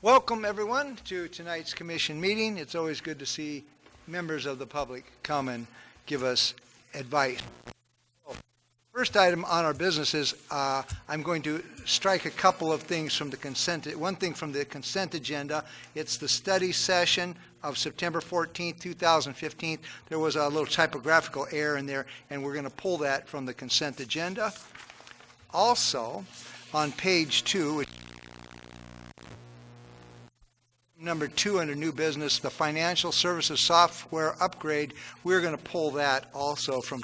Welcome, everyone, to tonight's commission meeting. It's always good to see members of the public come and give us advice. First item on our business is I'm going to strike a couple of things from the one thing from the consent agenda. It's the study session of September 14th, 2015. There was a little typographical error in there, and we're going to pull that from the consent agenda. Also, on page 2, number 2 under new business, the financial services software upgrade, we're going to pull that also from.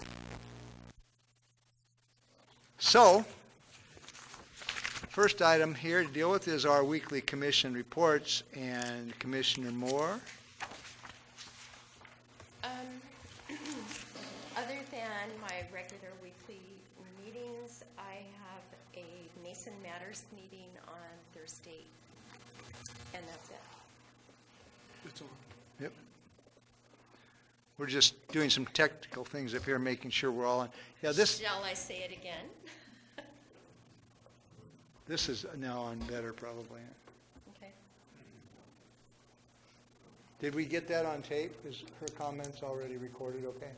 So, first item here to deal with is our weekly commission reports, and Commissioner Moore. Other than my regular weekly meetings, I have a Mason Matters meeting on Thursday, and that's it. That's all. Yep. We're just doing some technical things up here, making sure we're all on. Yeah, this. Shall I say it again? This is now on better, probably. Okay. Did we get that on tape? Is her comments already recorded? Okay.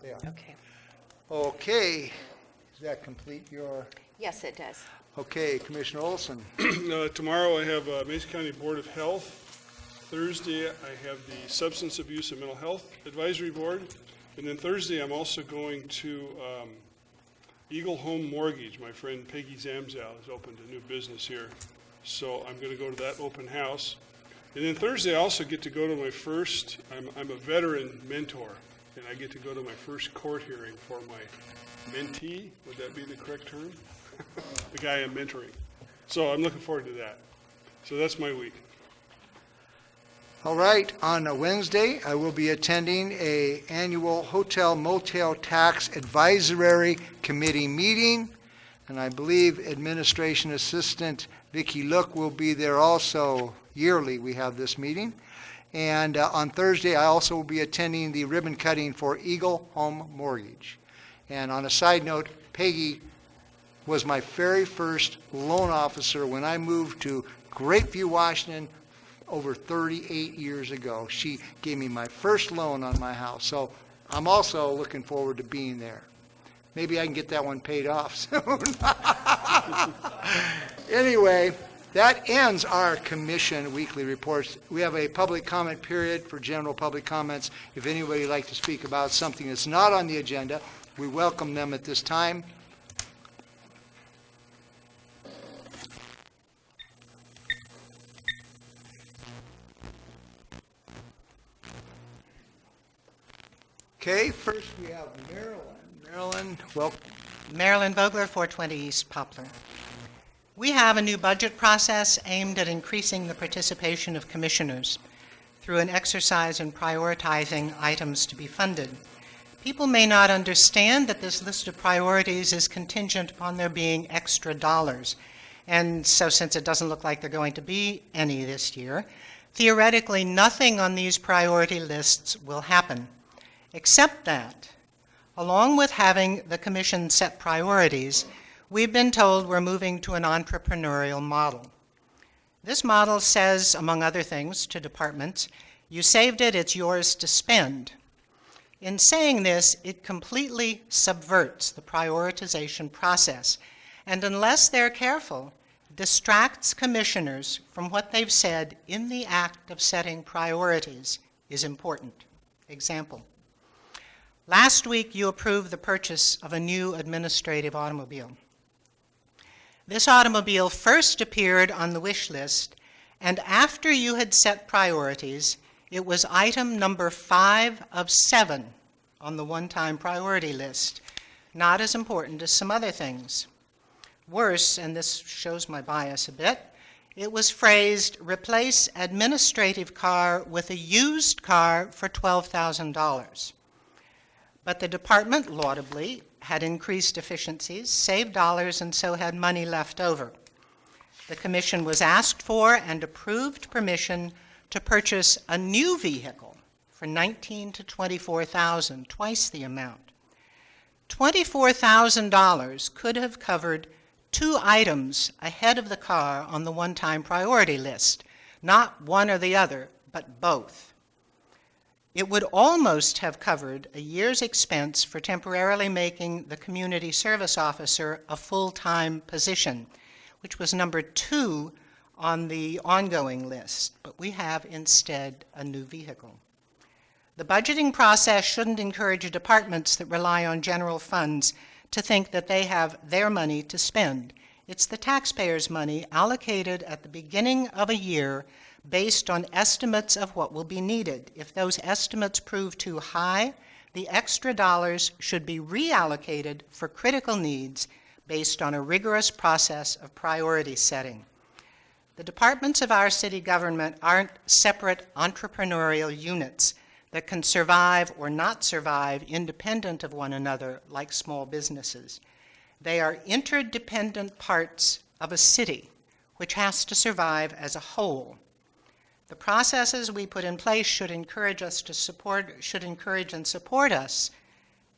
They are. Okay. Okay. Does that complete your? Yes, it does. Okay, Commissioner Olson. Tomorrow I have Mason County Board of Health. Thursday I have the Substance Abuse and Mental Health Advisory Board. And then Thursday I'm also going to Eagle Home Mortgage. My friend Peggy Zamzow has opened a new business here. So I'm going to go to that open house. And then Thursday I also get to go to my first, I'm a veteran mentor, and I get to go to my first court hearing for my mentee. Would that be the correct term? The guy I'm mentoring. So I'm looking forward to that. So that's my week. All right, on a Wednesday, I will be attending an annual Hotel Motel Tax Advisory Committee meeting, and I believe Administration Assistant Vicki Look will be there also. Yearly, we have this meeting. And on Thursday, I also will be attending the ribbon cutting for Eagle Home Mortgage. And on a side note, Peggy was my very first loan officer when I moved to Great View, Washington, over 38 years ago. She gave me my first loan on my house. So I'm also looking forward to being there. Maybe I can get that one paid off soon. Anyway, that ends our commission weekly reports. We have a public comment period for general public comments. If anybody would like to speak about something that's not on the agenda, we welcome them at this time. Okay, first we have Marilyn. Marilyn, welcome. Marilyn Vogler, 420 East Poplar. We have a new budget process aimed at increasing the participation of commissioners through an exercise in prioritizing items to be funded. People may not understand that this list of priorities is contingent upon there being extra dollars. And so since it doesn't look like there are going to be any this year, theoretically nothing on these priority lists will happen. Except that, along with having the commission set priorities, we've been told we're moving to an entrepreneurial model. This model says, among other things, to departments, you saved it, it's yours to spend. In saying this, it completely subverts the prioritization process, and unless they're careful, distracts commissioners from what they've said in the act of setting priorities is important. Example. Last week, you approved the purchase of a new administrative automobile. This automobile first appeared on the wish list, and after you had set priorities, it was item number 5 of 7 on the one-time priority list, not as important as some other things. Worse, and this shows my bias a bit, it was phrased, replace administrative car with a used car for $12,000. But the department, laudably, had increased efficiencies, saved dollars, and so had money left over. The commission was asked for and approved permission to purchase a new vehicle for $19,000 to $24,000, twice the amount. $24,000 could have covered 2 items ahead of the car on the one-time priority list, not one or the other, but both. It would almost have covered a year's expense for temporarily making the community service officer a full-time position, which was number 2 on the ongoing list, but we have instead a new vehicle. The budgeting process shouldn't encourage departments that rely on general funds to think that they have their money to spend. It's the taxpayers' money allocated at the beginning of a year based on estimates of what will be needed. If those estimates prove too high, the extra dollars should be reallocated for critical needs based on a rigorous process of priority setting. The departments of our city government aren't separate entrepreneurial units that can survive or not survive independent of one another like small businesses. They are interdependent parts of a city which has to survive as a whole. The processes we put in place should encourage and support us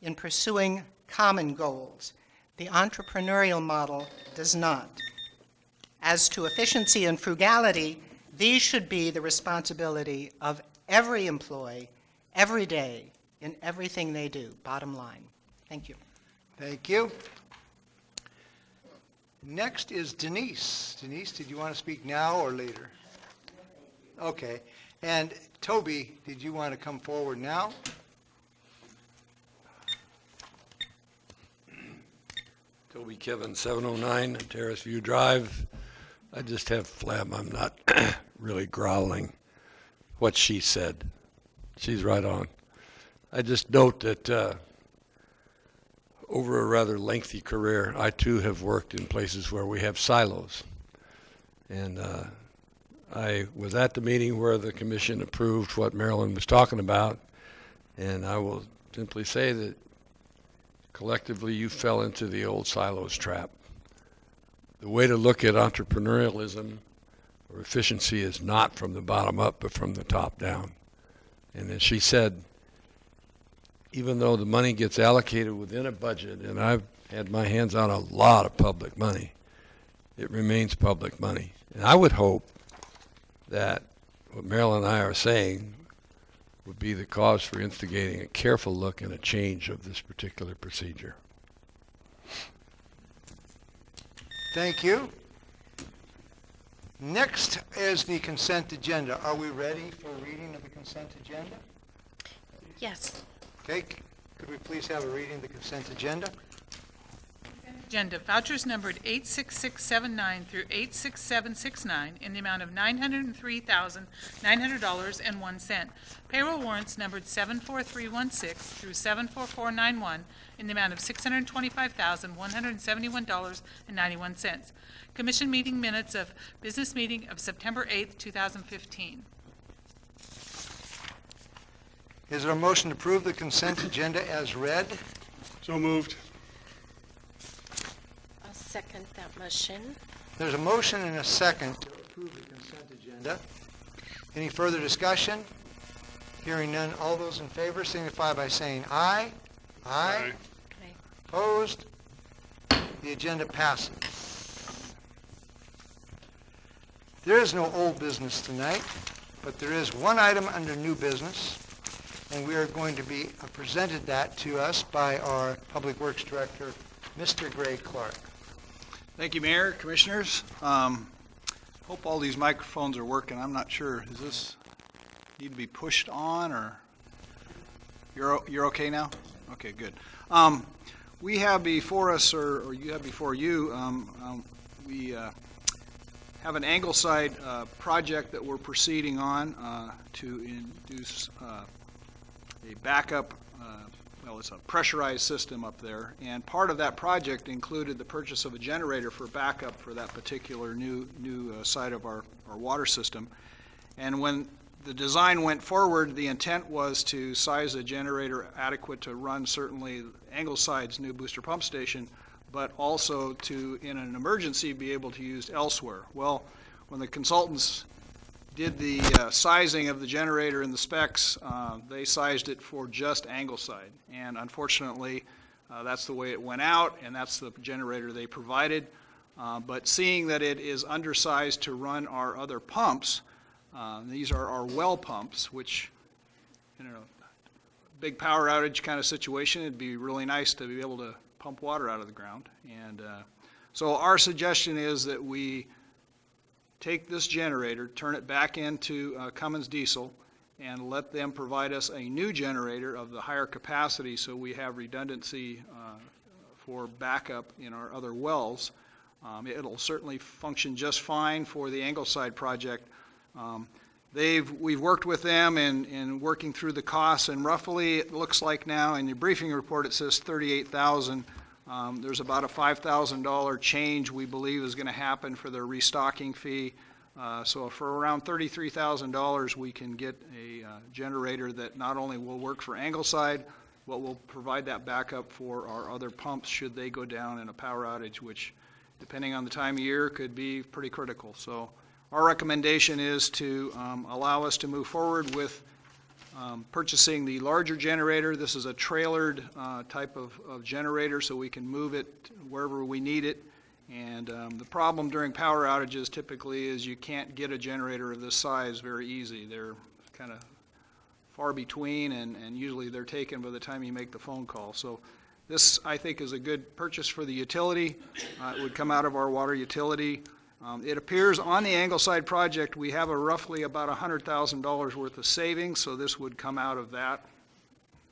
in pursuing common goals. The entrepreneurial model does not. As to efficiency and frugality, these should be the responsibility of every employee, every day, in everything they do, bottom line. Thank you. Thank you. Next is Denise. Denise, did you want to speak now or later? Okay. And Toby, did you want to come forward now? Toby Kevin, 709 Terrace View Drive. I just have phlegm. I'm not really growling what she said. She's right on. I just note that over a rather lengthy career, I too have worked in places where we have silos. And I was at the meeting where the commission approved what Marilyn was talking about, and I will simply say that collectively you fell into the old silos trap. The way to look at entrepreneurialism or efficiency is not from the bottom up, but from the top down. And as she said, even though the money gets allocated within a budget, and I've had my hands on a lot of public money, it remains public money. And I would hope that what Marilyn and I are saying would be the cause for instigating a careful look and a change of this particular procedure. Thank you. Next is the consent agenda. Are we ready for reading of the consent agenda? Yes. Okay, could we please have a reading of the consent agenda? Agenda vouchers numbered 86679 through 86769 in the amount of $903,900.01. Payroll warrants numbered 74316 through 74491 in the amount of $625,171.91. Commission meeting minutes of business meeting of September 8th, 2015. Is there a motion to approve the consent agenda as read? So moved. I'll second that motion. There's a motion and a second to approve the consent agenda. Any further discussion? Hearing none, all those in favor signify by saying aye. Aye. Okay. Opposed? The agenda passes. There is no old business tonight, but there is one item under new business, and we are going to be presented that to us by our Public Works Director, Mr. Greg Clark. Thank you, Mayor, Commissioners. Hope all these microphones are working. I'm not sure. Does this need to be pushed on, or you're okay now? Okay, good. We have before us, or you have before you, we have an Angleside project that we're proceeding on to induce a backup, it's a pressurized system up there, and part of that project included the purchase of a generator for backup for that particular new side of our water system. And when the design went forward, the intent was to size a generator adequate to run certainly Angleside's new booster pump station, but also to, in an emergency, be able to use elsewhere. Well, when the consultants did the sizing of the generator and the specs, they sized it for just Angleside. And unfortunately, that's the way it went out, and that's the generator they provided. But seeing that it is undersized to run our other pumps, These are our well pumps, which, in a big power outage kind of situation, it'd be really nice to be able to pump water out of the ground. And so our suggestion is that we take this generator, turn it back into Cummins diesel, and let them provide us a new generator of the higher capacity so we have redundancy for backup in our other wells. It'll certainly function just fine for the Angleside project. We've worked with them in working through the costs, and roughly it looks like now in the briefing report it says $38,000. There's about a $5,000 change we believe is going to happen for their restocking fee. So for around $33,000 we can get a generator that not only will work for Angleside, but will provide that backup for our other pumps should they go down in a power outage, which depending on the time of year could be pretty critical. So our recommendation is to allow us to move forward with purchasing the larger generator. This is a trailered type of generator, so we can move it wherever we need it. And the problem during power outages typically is you can't get a generator of this size very easy. They're kind of far between, and usually they're taken by the time you make the phone call. So this, I think, is a good purchase for the utility. It would come out of our water utility. It appears on the Angleside project we have roughly about $100,000 worth of savings, so this would come out of that.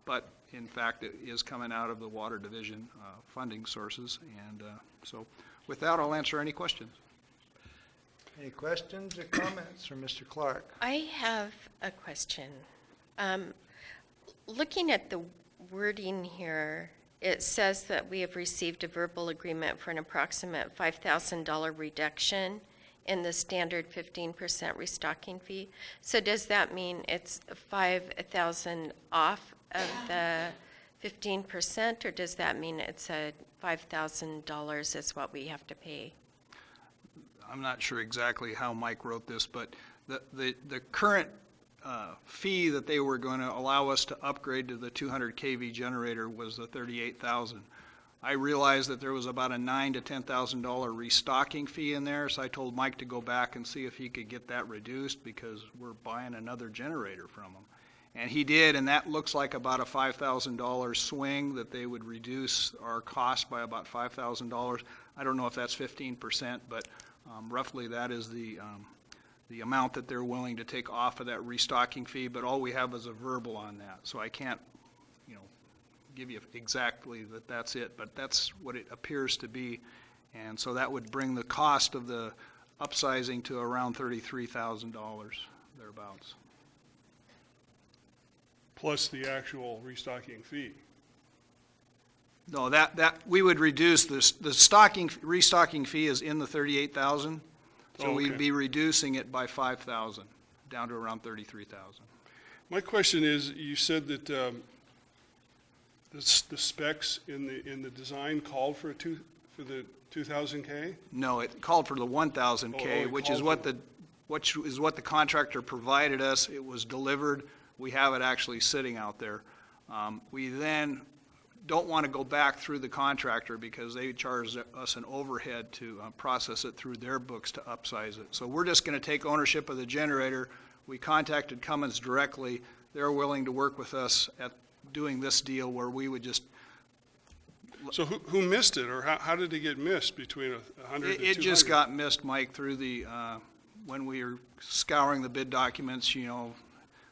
But in fact, it is coming out of the water division funding sources. And so with that, I'll answer any questions. Any questions or comments from Mr. Clark? I have a question. Looking at the wording here, it says that we have received a verbal agreement for an approximate $5,000 reduction in the standard 15% restocking fee. So does that mean it's $5,000 off of the 15%, or does that mean it's a $5,000 is what we have to pay? I'm not sure exactly how Mike wrote this, but the current fee that they were going to allow us to upgrade to the 200 kV generator was the $38,000. I realized that there was about a $9,000 to $10,000 restocking fee in there, so I told Mike to go back and see if he could get that reduced because we're buying another generator from him. And he did, and that looks like about a $5,000 swing that they would reduce our cost by about $5,000. I don't know if that's 15%, but roughly that is the amount that they're willing to take off of that restocking fee, but all we have is a verbal on that. So I can't, give you exactly that that's it, but that's what it appears to be. And so that would bring the cost of the upsizing to around $33,000, thereabouts. Plus the actual restocking fee. No, that we would reduce this. The restocking fee is in the $38,000, so Okay. we'd be reducing it by $5,000 down to around $33,000. My question is, you said that the specs in the design called for the 2,000K? No, it called for the 1,000K, it which is called what the contractor provided us. It was delivered. We have it actually sitting out there. We then don't want to go back through the contractor because they charge us an overhead to process it through their books to upsize it. So we're just going to take ownership of the generator. We contacted Cummins directly. They're willing to work with us at doing this deal where we would just... So who missed it, or how did it get missed between 100 and 200? It just got missed, Mike, through when we were scouring the bid documents.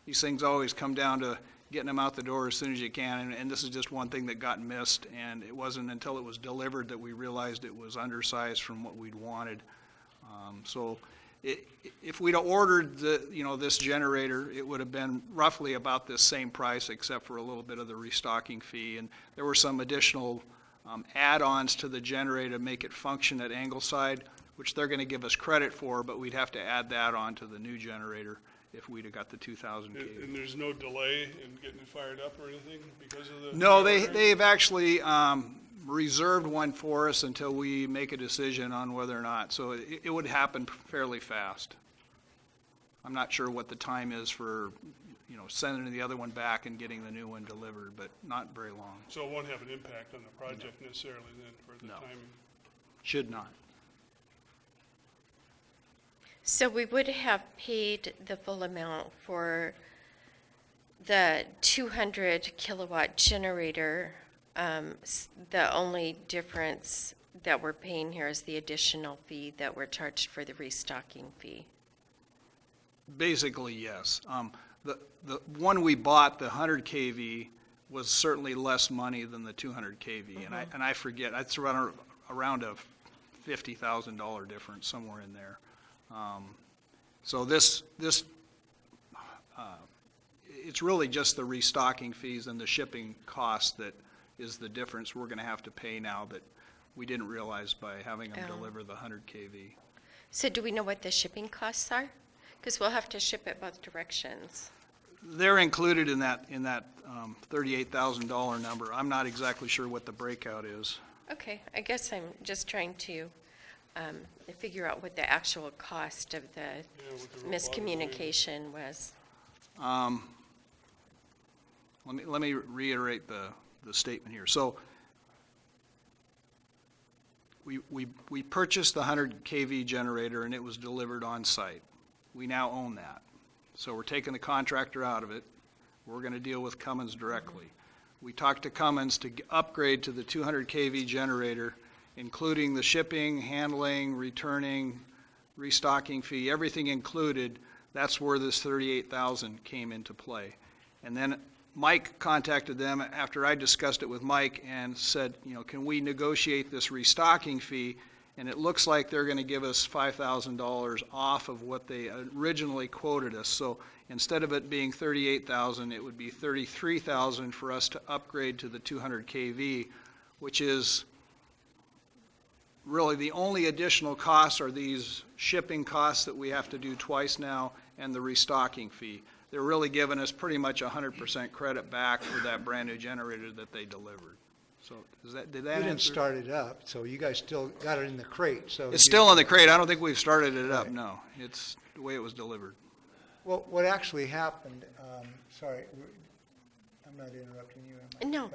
These things always come down to getting them out the door as soon as you can, and this is just one thing that got missed, and it wasn't until it was delivered that we realized it was undersized from what we'd wanted. So if we'd ordered this generator, it would have been roughly about this same price except for a little bit of the restocking fee, and there were some additional add-ons to the generator to make it function at Angleside, which they're going to give us credit for, but we'd have to add that on to the new generator if we'd have got the 2,000 kV. And there's no delay in getting it fired up or anything because of the... No, they've actually reserved one for us until we make a decision on whether or not. So it would happen fairly fast. I'm not sure what the time is for, sending the other one back and getting the new one delivered, but not very long. So it won't have an impact on the project necessarily then for the No. timing? Should not. So we would have paid the full amount for the 200 kilowatt generator. The only difference that we're paying here is the additional fee that we're charged for the restocking fee. Basically, yes. The one we bought, the 100 KV, was certainly less money than the 200 KV. And I forget, that's around a $50,000 difference, somewhere in there. So it's really just the restocking fees and the shipping cost that is the difference we're going to have to pay now that we didn't realize by having them Oh. deliver the 100 KV. So do we know what the shipping costs are? Because we'll have to ship it both directions. They're included in that $38,000 number. I'm not exactly sure what the breakout is. Okay, I guess I'm just trying to figure out what the actual cost of the with the real miscommunication was. Let me reiterate the statement here. So we purchased the 100 KV generator and it was delivered on site. We now own that. So we're taking the contractor out of it. We're going to deal with Cummins directly. We talked to Cummins to upgrade to the 200 KV generator, including the shipping, handling, returning, restocking fee, everything included. That's where this $38,000 came into play. And then Mike contacted them after I discussed it with Mike and said, can we negotiate this restocking fee? And it looks like they're going to give us $5,000 off of what they originally quoted us. So instead of it being $38,000, it would be $33,000 for us to upgrade to the 200 KV, which is really the only additional costs are these shipping costs that we have to do twice now and the restocking fee. They're really giving us pretty much 100% credit back for that brand new generator that they delivered. So did that We didn't answer? start it up, so you guys still got it in the crate, so. It's still in the crate. I don't think we've started it up, no. It's the way it was delivered. Well, what actually happened, sorry, I'm not interrupting you, am I? No, What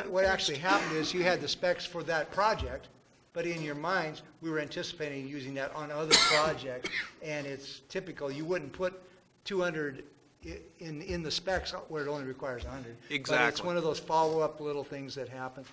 no, what finish. actually happened is you had the specs for that project, but in your minds, we were anticipating using that on other projects, and it's typical, you wouldn't put 200 in the specs where it only requires 100. But it's Exactly. one of those follow-up little things that happen.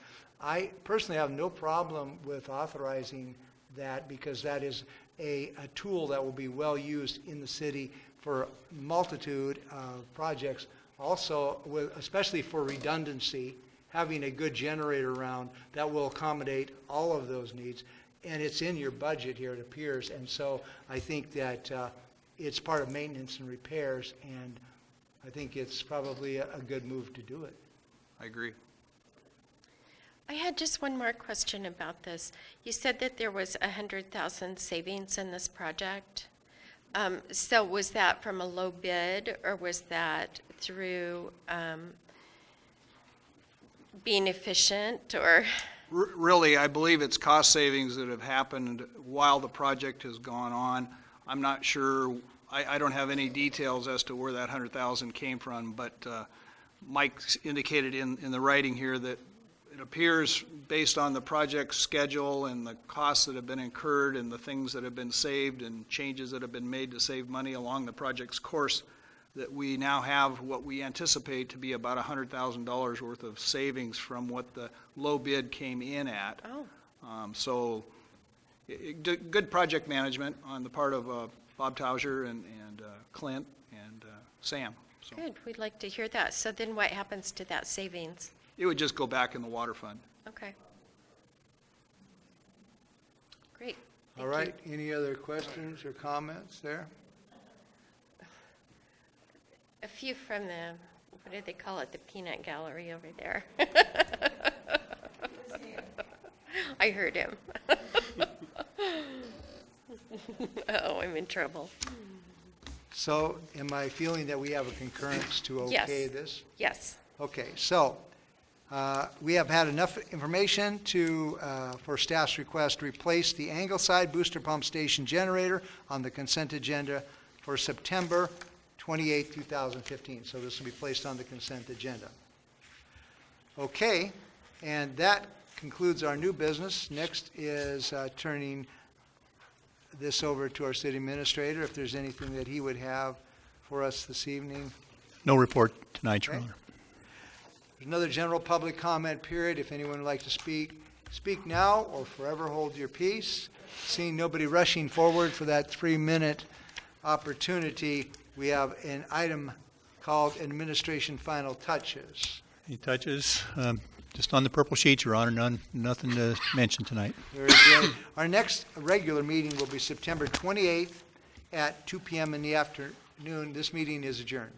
I personally have no problem with authorizing that because that is a tool that will be well used in the city for multitude of projects. Also, especially for redundancy, having a good generator around that will accommodate all of those needs. And it's in your budget here, it appears. And so I think that it's part of maintenance and repairs, and I think it's probably a good move to do it. I agree. I had just one more question about this. You said that there was 100,000 savings in this project. So was that from a low bid, or was that through being efficient, or? Really, I believe it's cost savings that have happened while the project has gone on. I'm not sure, I don't have any details as to where that 100,000 came from, but Mike indicated in the writing here that it appears, based on the project schedule and the costs that have been incurred and the things that have been saved and changes that have been made to save money along the project's course, that we now have what we anticipate to be about $100,000 worth of savings from what the low bid came in at. Oh, So good project management on the part of Bob Tauser and Clint and Sam. So good. We'd like to hear that. So then what happens to that savings? it would just go back in the water fund. Okay. Great. All Thank you. right, any other questions or comments there? A few from the, what do they call it, the peanut gallery over there. I heard him. Oh, I'm in trouble. So am I feeling that we have a concurrence to okay Yes. this? Yes. Okay, so we have had enough information for staff's request to replace the Angleside Booster Pump Station generator on the consent agenda for September 28, 2015. So this will be placed on the consent agenda. Okay, and that concludes our new business. Next is turning this over to our city administrator, if there's anything that he would have for us this evening. No report tonight, Your Okay. Honor. There's another general public comment period. If anyone would like to speak, speak now or forever hold your peace. Seeing nobody rushing forward for that 3-minute opportunity, we have an item called Administration Final Touches. Any touches? Just on the purple sheet, Your Honor, nothing to mention tonight. Very good. Our next regular meeting will be September 28th at 2 p.m. in the afternoon. This meeting is adjourned.